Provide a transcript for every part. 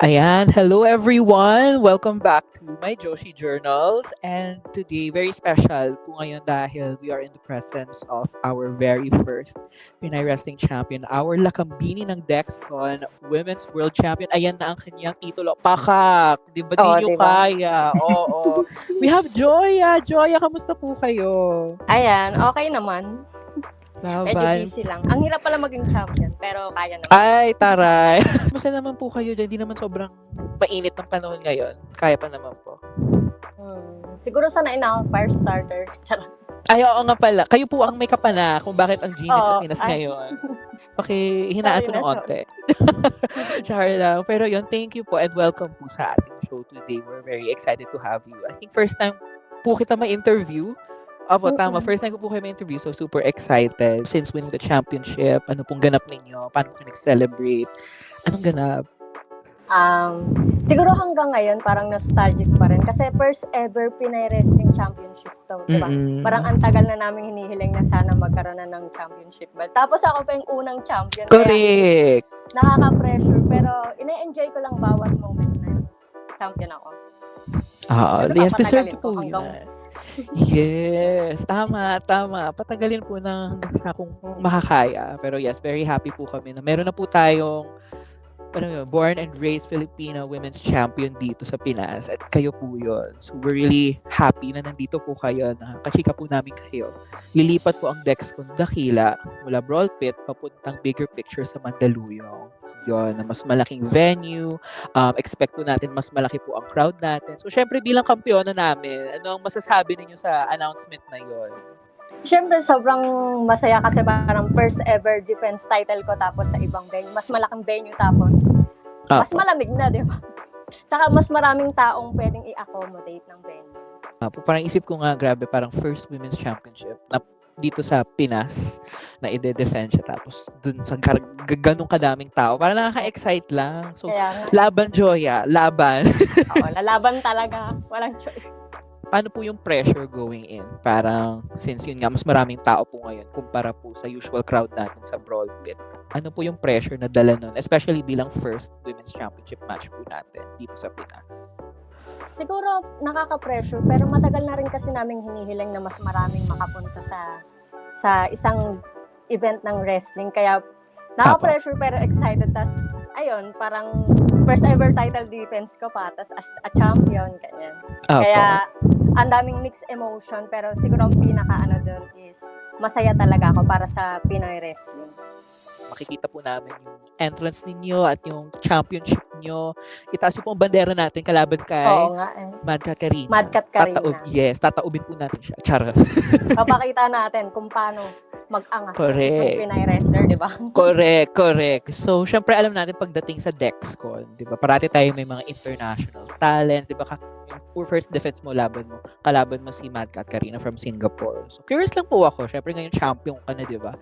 Ayan, hello everyone! Welcome back to my Joshi Journals. And today, very special po ngayon dahil we are in the presence of our very first Pinay Wrestling Champion, our Lakambini ng Dexcon Women's World Champion. Ayan na ang kanyang titulo. Pakak! Di ba di Oo, nyo 'di ba? kaya? Oo. We have Joya! Joya, kamusta po kayo? Ayan, okey naman. Medyo Laban. busy lang. Ang hirap pala maging champion, pero kaya naman. Ay, taray. Kamusta naman po kayo dyan? Di naman sobrang mainit ng panahon ngayon. Kaya pa naman po. Siguro sanay na ako fire starter. Charot. Ay, oo nga pala. Kayo po ang may kapana kung bakit ang ginit sa Oo, Pinas ay, ngayon. Hinaan sorry ko na, ng sorry. onte. Char lang. Pero yun, thank you po and welcome po sa ating show today. We're very excited to have you. I think first time po kita ma-interview. Opo, tama. Mm. First time ko po kayo ma-interview. So, super excited. Since winning the championship, ano pong ganap ninyo? Paano po nag-celebrate? Anong ganap? Siguro hanggang ngayon parang nostalgic pa rin kasi first ever Pinay Wrestling Championship 'to, 'di ba? Mm-mm. Parang ang tagal na naming hinihiling na sana magkaroon na ng championship belt. Tapos ako pa yung unang champion. Kaya Correct. nakaka-pressure pero ine-enjoy ko lang bawat moment na champion ako. Pero Yes, papatagalin deserve ko po hanggang yan. Yes, tama, tama. Patagalin po na hanggang sa kung makakaya. Pero yes, very happy po kami na meron na po tayong born and raised Filipina women's champion dito sa Pinas at kayo po yun. So we're really happy na nandito po kayo, na kachika po namin kayo. Lilipat po ang Dexcon Dakila mula Brawl Pit papuntang Bigger Picture sa Mandaluyong. Yun, na mas malaking venue. Expect po natin mas malaki po ang crowd natin. So syempre bilang kampyona namin, ano ang masasabi ninyo sa announcement na yun? Siyempre, sobrang masaya kasi parang first ever defense title ko tapos sa ibang venue. Mas malaking venue tapos mas malamig na, di ba? Saka mas maraming taong pwedeng i-accommodate ng venue. Parang isip ko nga, grabe, parang first women's championship na dito sa Pinas na ide-defend siya tapos dun sa ganong kadaming tao. Parang nakaka-excite lang. So, Kaya laban, Joya. Laban. oo, lalaban talaga. Walang choice. Paano po yung pressure going in? Parang, since yun nga, mas maraming tao po ngayon kumpara po sa usual crowd natin sa Brawl Pit. Ano po yung pressure na dala nun? Especially bilang first women's championship match po natin dito sa Pinas. Siguro nakaka-pressure pero matagal na rin kasi naming hinihiling na mas maraming makapunta sa isang event ng wrestling. Kaya nakaka-pressure pero excited. Tas ayun, parang first ever title defense ko pa, tas as a champion, ganyan. Kaya ang daming mixed emotion pero siguro ang pinaka doon is masaya talaga ako para sa Pinoy wrestling. Makikita po namin yung entrance ninyo at yung championship nyo. Itaas po ang bandera natin kalaban kay Madcat Karina. Madcat Karina. Tataubin po natin siya. Charot. Papakita natin kung paano mag-angas ng isang Pinay wrestler, di ba? Correct. So, syempre alam natin pagdating sa Dexcon, di ba? Parati tayo may mga international talents, di ba? Yung first defense mo, kalaban mo si Madcat Karina from Singapore. So, curious lang po ako. Syempre ngayon champion ka na, di ba?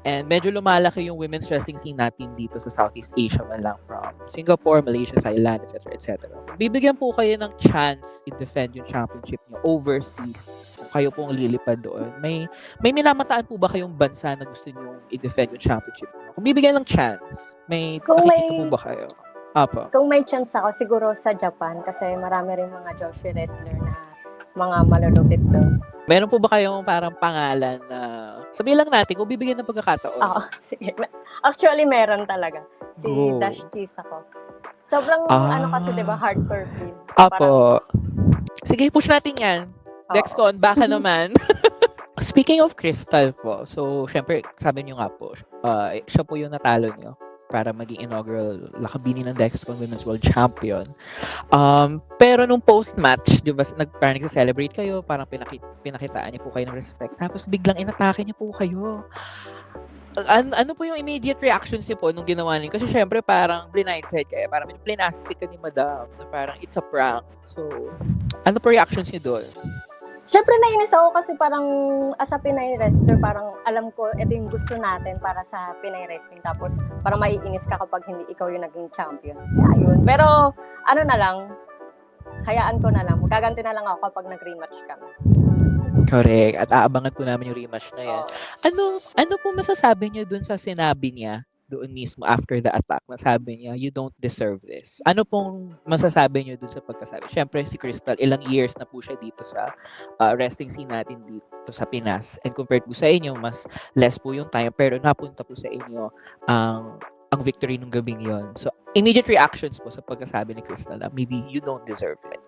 And medyo lumalaki yung women's wrestling scene natin dito sa Southeast Asia man lang, from Singapore, Malaysia, Thailand, etc. Bibigyan po kayo ng chance i-defend yung championship nyo overseas. Kung kayo pong lilipad doon, may minamataan po ba kayong bansa na gusto nyo i-defend yung championship nyo? Kung bibigyan ng chance, nakikita po ba kayo? Apo. Kung may chance ako, siguro sa Japan kasi marami rin mga Joshi wrestler na mga malulupit doon. Meron po ba kayong parang pangalan na sabihin lang natin kung bibigyan ng pagkakataon? Oo, sige. Actually, meron talaga. Si Dash Cheese ako. Sobrang kasi, di ba, hardcore feel. Apo. Sige, push natin yan. Dexcon, baka naman. Speaking of Crystal po, so syempre, sabi niyo nga po, siya po yung natalo niyo para maging inaugural Lakambini ng Dexcon Women's World Champion. Pero nung post-match, di ba, parang nagsa-celebrate kayo, parang pinakitaan niyo po kayo ng respect. Tapos biglang inatake niyo po kayo. Ano po yung immediate reactions niyo po nung ginawa niyo? Kasi syempre parang blindside kayo, parang plinastic ka ni Madam, na parang it's a prank. So, ano po reactions niyo doon? Siyempre nainis ako kasi parang as a Pinay wrestler, parang alam ko ito yung gusto natin para sa Pinay wrestling. Tapos parang maiinis ka kapag hindi ikaw yung naging champion. Ayun. Pero ano na lang, hayaan ko na lang. Magaganti na lang ako kapag nag-rematch kami. Correct. At aabangan po namin yung rematch na yan. Ano po masasabi niyo dun sa sinabi niya doon mismo after the attack na sabi niya, you don't deserve this. Ano pong masasabi niyo dun sa pagkasabi? Siyempre si Crystal, ilang years na po siya dito sa wrestling scene natin dito sa Pinas. And compared po sa inyo, mas less po yung time pero napunta po sa inyo ang victory nung gabing yon. So, immediate reactions po sa pagkasabi ni Crystal na maybe you don't deserve it.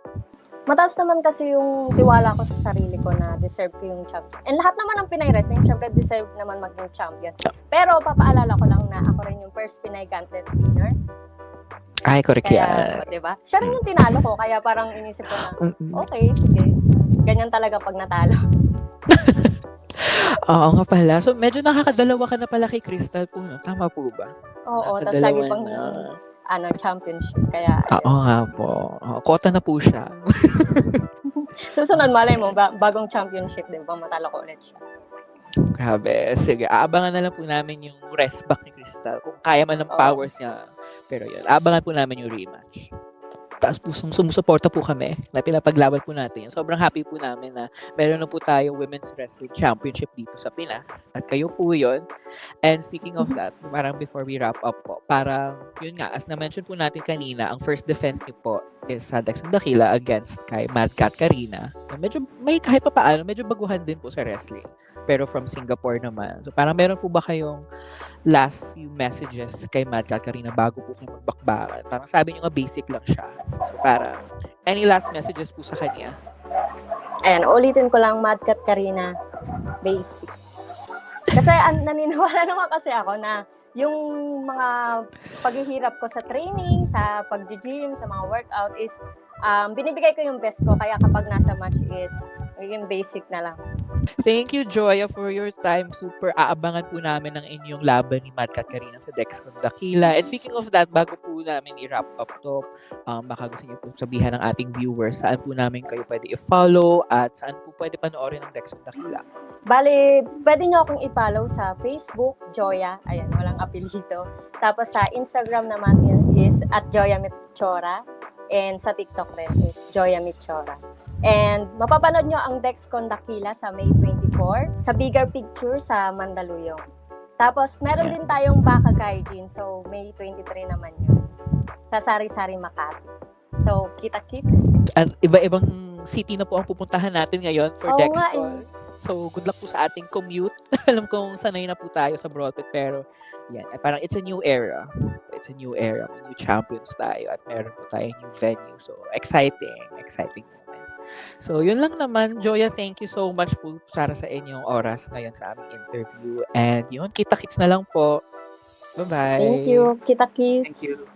Mataas naman kasi yung tiwala ko sa sarili ko na deserve ko yung champion. And lahat naman ng Pinay Wrestling, syempre deserve naman maging champion. Pero papaalala ko lang na ako rin yung first Pinay Gauntlet winner. Ay, correct Kaya, yan. diba? Siya rin yung tinalo ko, kaya parang inisip ko na, okay, sige. Ganyan talaga pag natalo. Oo nga pala. So, medyo nakakadalawa ka na pala kay Crystal po, no? Tama po ba? Oo, tapos lagi pang championship. Kaya, oo nga po. Kota na po siya. susunod, malay mo, bagong championship, di ba? Matalo ko ulit siya. Grabe. Sige, aabangan na lang po namin yung rest back ni Crystal. Kung kaya man ng powers niya. Pero yun, aabangan po namin yung rematch. Tapos po, sumusuporta po kami na pinapaglaban po natin. Sobrang happy po namin na meron na po tayo Women's Wrestling Championship dito sa Pinas. At kayo po yun. And speaking of that, parang before we wrap up po, parang yun nga, as na-mention po natin kanina, ang first defense niyo po is sa Dexon Daquila against kay Mad Cat Karina. Medyo, may kahit pa paano, medyo baguhan din po sa wrestling. Pero from Singapore naman. So parang meron po ba kayong last few messages kay Mad Cat Karina bago po kayo magbakbakan? Parang sabi niyo nga basic lang siya. So parang any last messages po sa kanya? Ayan, ulitin ko lang, Mad Cat Karina, basic. Kasi naniniwala naman kasi ako na yung mga paghihirap ko sa training, sa pag-gym, sa mga workout is binibigay ko yung best ko. Kaya kapag nasa match is yung basic na lang. Thank you, Joya, for your time. Super aabangan po namin ang inyong laban ni Mad Cat Karina sa Dexcon Daquila. And speaking of that, bago po namin i-wrap up to, baka gusto niyo po sabihan ng ating viewers saan po namin kayo pwede i-follow at saan po pwede panoorin ng Dexcon Daquila. Bali, pwede nyo akong i-follow sa Facebook, Joya. Ayan, walang apelyido. Tapos sa Instagram naman is @JoyaMitchora. And sa TikTok rin is Joya Mitchora. And mapapanood nyo ang Dexcon Daquila sa May 24 sa Bigger Picture sa Mandaluyong. Tapos meron din tayong Baka Gaijin. So May 23 naman yun. Sa Sari-Sari Makati. So kita-kits. At iba-ibang city na po ang pupuntahan natin ngayon for Oo Dexcon. nga eh. So, good luck po sa ating commute. Alam kong sanay na po tayo sa Broadway, pero yan, parang it's a new era. It's a new era. May new champions tayo at meron po tayo new venue. So, exciting moment. So, yun lang naman. Joya, thank you so much po para sa inyong oras ngayon sa aming interview. And yun, kita-kits na lang po. Bye-bye. Thank you. Kita-kits. Thank you.